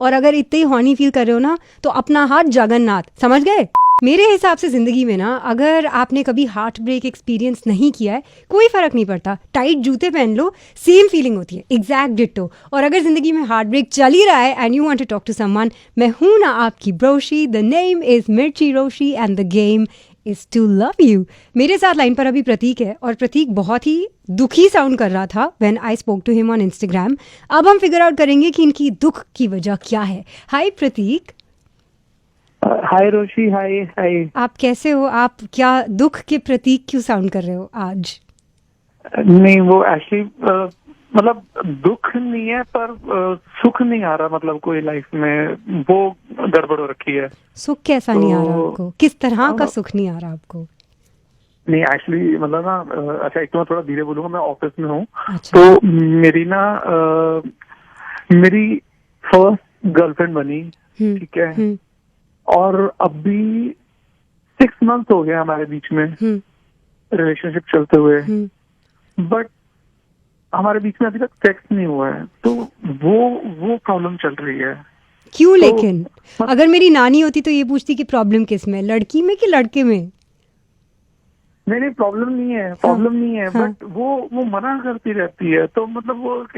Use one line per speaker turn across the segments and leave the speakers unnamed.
और अगर इतने ही हॉर्नी फील कर रहे हो ना तो अपना हाथ जगन्नाथ, समझ गए? मेरे हिसाब से ज़िंदगी में ना अगर आपने कभी हार्ट ब्रेक एक्सपीरियंस नहीं किया है, कोई फ़र्क नहीं पड़ता, टाइट जूते पहन लो, सेम फीलिंग होती है, एग्जैक्ट डिट्टो। और अगर ज़िंदगी में हार्ट ब्रेक चल ही रहा है and you want to talk to someone, मैं हूं ना आपकी ब्रोशी, the name is Mirchi Roshi and the game is to love you. मेरे साथ लाइन पर अभी प्रतीक है और प्रतीक बहुत ही दुखी साउंड कर रहा था when I spoke to him on Instagram. अब हम फिगर आउट करेंगे कि इनकी दुख की वजह क्या है। हाय प्रतीक।
हाय रोशी, हाय हाय।
आप कैसे हो? आप क्या दुख के प्रतीक क्यों साउंड कर रहे हो आज?
नहीं, वो एक्चुअली मतलब दुख नहीं है पर सुख नहीं आ रहा, मतलब कोई लाइफ में वो गड़बड़ हो रखी है।
सुख कैसा नहीं आ रहा
तो
आपको? किस तरह का सुख नहीं आ रहा आपको?
नहीं एक्चुअली मतलब ना अच्छा, एक तो मैं थोड़ा धीरे बोलूंगा, मैं ऑफिस में हूँ।
अच्छा।
तो मेरी ना मेरी फर्स्ट गर्लफ्रेंड बनी, ठीक है, और अभी 6 months हो गए हमारे बीच में रिलेशनशिप चलते हुए, बट हमारे बीच में अभी तक सेक्स नहीं हुआ है। तो वो प्रॉब्लम चल रही है।
क्यों? लेकिन अगर मेरी नानी होती तो ये पूछती कि प्रॉब्लम किस में, लड़की में कि लड़के में?
नहीं, प्रॉब्लम नहीं है, प्रॉब्लम नहीं है, बट वो मना करती रहती है। तो मतलब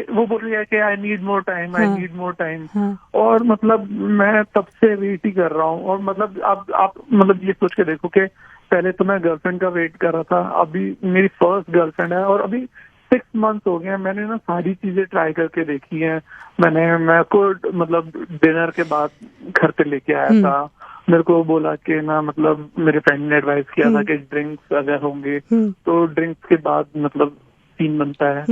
वो बोल रही है कि I need more time, I need more time. और मतलब मैं तब से वेट ही कर रहा हूँ। और मतलब आप मतलब ये सोच के देखो कि पहले तो मैं गर्लफ्रेंड का वेट कर रहा था, अभी मेरी फर्स्ट गर्लफ्रेंड है और अभी 6 months हो गए। मैंने ना सारी चीजें ट्राई करके देखी हैं। मैं को मतलब डिनर के बाद घर पे लेके आया था। मेरे को बोला कि ना मतलब मेरे फ्रेंड ने एडवाइस किया था कि ड्रिंक्स अगर होंगे तो ड्रिंक्स के बाद मतलब सीन बनता है।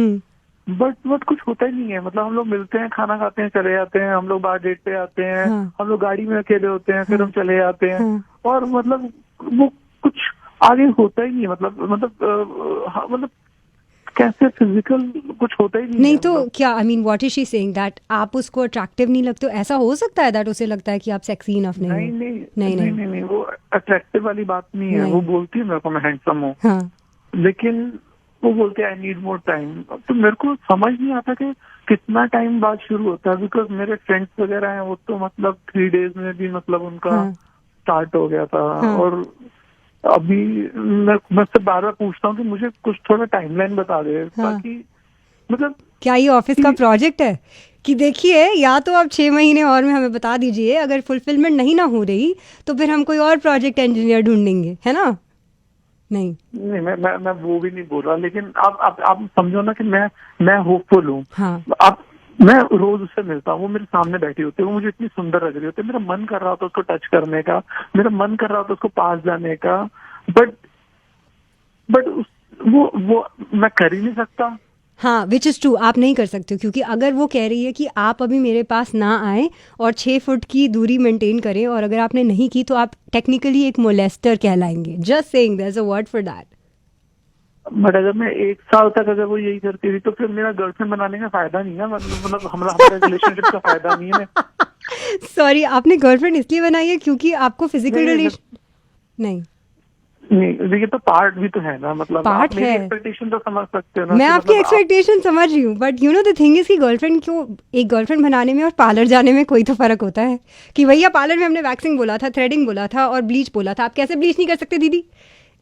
बट कुछ होता ही नहीं है। मतलब हम लोग मिलते हैं, खाना खाते हैं, चले जाते हैं, हम लोग बाहर डेट पे आते हैं, हम लोग गाड़ी में अकेले होते हैं, फिर हम चले जाते हैं, और मतलब वो कुछ आगे होता ही नहीं है। मतलब कैसे फिजिकल कुछ होता ही नहीं है।
तो क्या I mean what is she saying, that आप उसको अट्रैक्टिव नहीं लगते? ऐसा हो सकता है दैट उसे लगता है कि आप सेक्सी इनफ नहीं हो?
नहीं, वो अट्रैक्टिव वाली बात नहीं है। वो बोलती है मेरे को मैं हैंडसम हूँ, लेकिन वो बोलते हैं आई नीड मोर टाइम। तो मेरे को समझ नहीं आता कि कितना टाइम बाद शुरू होता है, बिकॉज मेरे फ्रेंड्स वगैरह हैं वो तो मतलब 3 days में भी मतलब उनका स्टार्ट हो गया था। और अभी मैं से बार बार पूछता हूँ कि मुझे कुछ थोड़ा टाइमलाइन बता दे, ताकि मतलब
क्या ये ऑफिस का प्रोजेक्ट है कि देखिए या तो आप 6 महीने और में हमें बता दीजिए, अगर फुलफिलमेंट नहीं ना हो रही तो फिर हम कोई और प्रोजेक्ट इंजीनियर ढूंढेंगे, है ना? नहीं,
मैं वो भी नहीं बोल रहा, लेकिन आप समझो ना कि मैं होपफुल हूँ। मैं रोज उससे मिलता हूँ, वो मेरे सामने बैठी होती है, वो मुझे इतनी सुंदर लग रही होती है, मेरा मन कर रहा होता है उसको टच करने का, मेरा मन कर रहा होता है उसको पास जाने का, बट वो मैं कर ही नहीं सकता।
हाँ, विच इज़ ट्रू, आप नहीं कर सकते, क्योंकि अगर वो कह रही है कि आप अभी मेरे पास ना आए और 6 फुट की दूरी मेंटेन करें, और अगर आपने नहीं की तो आप टेक्निकली एक मोलेस्टर कहलाएंगे। Just saying, there is a word for that.
But अगर मैं 1 साल तक अगर वो यही करती रही तो फिर मेरा गर्लफ्रेंड बनाने का फायदा नहीं है, मतलब हमारा रिलेशनशिप का फायदा नहीं है।
सॉरी, आपने गर्लफ्रेंड इसलिए बनाई है क्योंकि आपको फिजिकल रिलेशन नहीं,
देखिए तो पार्ट भी तो है ना, मतलब
पार्ट
आप मेरी
है।
एक्सपेक्टेशन तो समझ सकते हो ना।
मैं आपकी एक्सपेक्टेशन समझ रही हूँ, but you know the thing is कि गर्लफ्रेंड क्यों, एक गर्लफ्रेंड बनाने में और पार्लर जाने में कोई तो फर्क होता है कि भैया पार्लर में हमने वैक्सिंग बोला था, थ्रेडिंग बोला था और ब्लीच बोला था, आप कैसे ब्लीच नहीं कर सकते दीदी?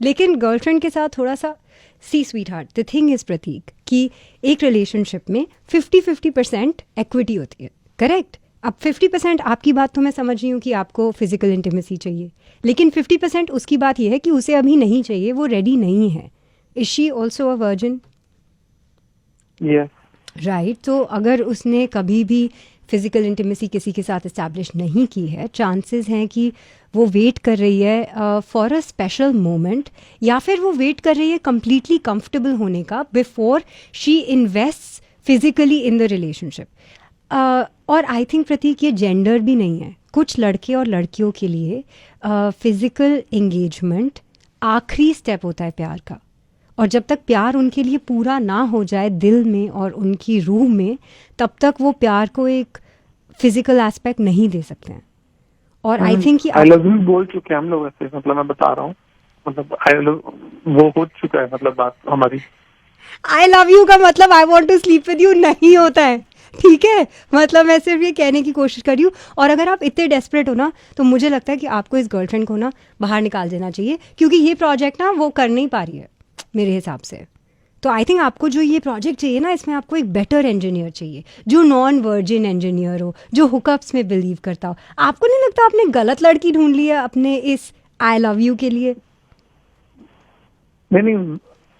लेकिन गर्लफ्रेंड के साथ थोड़ा सा सी sweetheart, the thing is Prateek कि एक रिलेशनशिप में 50-50% इक्विटी होती है, करेक्ट? अब 50% आपकी बात तो मैं समझ रही हूँ कि आपको फिजिकल इंटीमेसी चाहिए, लेकिन 50% उसकी बात यह है कि उसे अभी नहीं चाहिए, वो रेडी नहीं है। Is she also a virgin? Right. तो अगर उसने कभी भी फिजिकल इंटीमेसी किसी के साथ इस्टेब्लिश नहीं की है, चांसेस हैं कि वो वेट कर रही है फॉर अ स्पेशल मोमेंट, या फिर वो वेट कर रही है कम्प्लीटली कंफर्टेबल होने का before she invest physically in the relationship. और आई थिंक प्रतीक, ये जेंडर भी नहीं है। कुछ लड़के और लड़कियों के लिए फिजिकल एंगेजमेंट आखिरी स्टेप होता है प्यार का, और जब तक प्यार उनके लिए पूरा ना हो जाए दिल में और उनकी रूह में, तब तक वो प्यार को एक फिजिकल एस्पेक्ट नहीं दे सकते हैं। और I think
I love you बोल चुके हैं हम लोग ऐसे, मतलब मैं बता रहा हूँ, मतलब आई लव वो हो चुका है, मतलब बात हमारी।
आई लव यू का मतलब I want to sleep with you नहीं होता है। ठीक है, मतलब मैं सिर्फ ये कहने की कोशिश कर रही हूँ। और अगर आप इतने डेस्परेट हो ना, तो मुझे लगता है कि आपको इस गर्लफ्रेंड को ना बाहर निकाल देना चाहिए, क्योंकि ये प्रोजेक्ट ना वो कर नहीं पा रही है मेरे हिसाब से। तो आई थिंक आपको जो ये प्रोजेक्ट चाहिए ना, इसमें आपको एक बेटर इंजीनियर चाहिए, जो नॉन वर्जिन इंजीनियर हो, जो हुकअप्स में बिलीव करता हो। आपको नहीं लगता आपने गलत लड़की ढूंढ ली है अपने इस आई लव यू के लिए?
नहीं,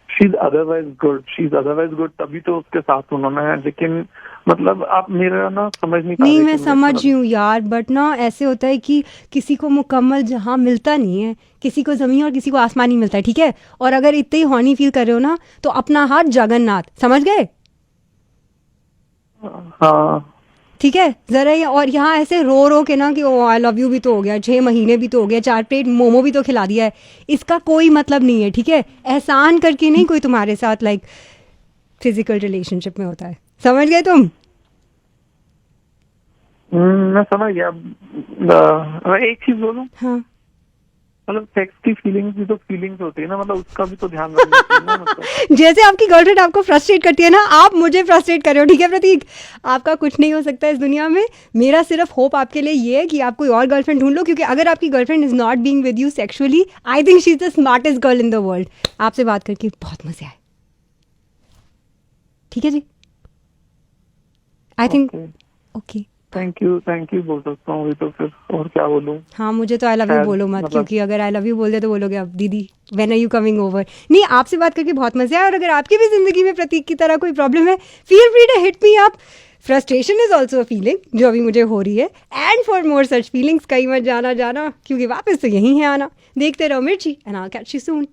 शी इज अदरवाइज गुड, तभी तो उसके साथ उन्होंने है। लेकिन मतलब आप मेरा ना समझ नहीं पा रहे।
नहीं, मैं समझ रही हूँ यार, बट ना ऐसे होता है कि किसी को मुकम्मल जहाँ मिलता नहीं है, किसी को ज़मीन और किसी को आसमान ही मिलता है, ठीक है? और अगर इतने ही हॉनी फील कर रहे हो ना, तो अपना हाथ जगन्नाथ, समझ गए?
हाँ
ठीक है, जरा ये, और यहाँ ऐसे रो रो के ना कि ओ आई लव यू भी तो हो गया, 6 महीने भी तो हो गया, 4 प्लेट मोमो भी तो खिला दिया है, इसका कोई मतलब नहीं है, ठीक है? एहसान करके नहीं कोई तुम्हारे साथ लाइक फिजिकल रिलेशनशिप में होता है, समझ गए तुम?
मैं समझ गया। एक चीज बोलूं,
हाँ,
मतलब सेक्स की फीलिंग्स भी तो फीलिंग्स होती है ना, मतलब उसका भी तो ध्यान रखना चाहिए ना। मतलब
जैसे आपकी गर्लफ्रेंड आपको फ्रस्ट्रेट करती है ना, आप मुझे फ्रस्ट्रेट कर रहे हो, ठीक है प्रतीक? आपका कुछ नहीं हो सकता इस दुनिया में। मेरा सिर्फ होप आपके लिए ये है कि आप कोई और गर्लफ्रेंड ढूंढ लो, क्योंकि अगर आपकी girlfriend is not being with you sexually, I think she is the smartest girl in the world. आपसे बात करके बहुत मजे आए, ठीक है जी? I think okay.
Thank you बोल सकता हूँ अभी तो, फिर और क्या बोलूँ।
हाँ, मुझे तो आई लव यू
शायद
बोलो मत,
मतलब-
क्योंकि अगर आई लव यू बोल दे तो बोलोगे अब दीदी when are you coming over. नहीं, आपसे बात करके बहुत मजा आया, और अगर आपकी भी जिंदगी में प्रतीक की तरह कोई प्रॉब्लम है, feel free to hit me up. Frustration is also a feeling जो अभी मुझे हो रही है, and for more such feelings कहीं मत जाना, क्योंकि वापस तो यहीं है आना। देखते रहो मिर्ची, and I will catch you soon.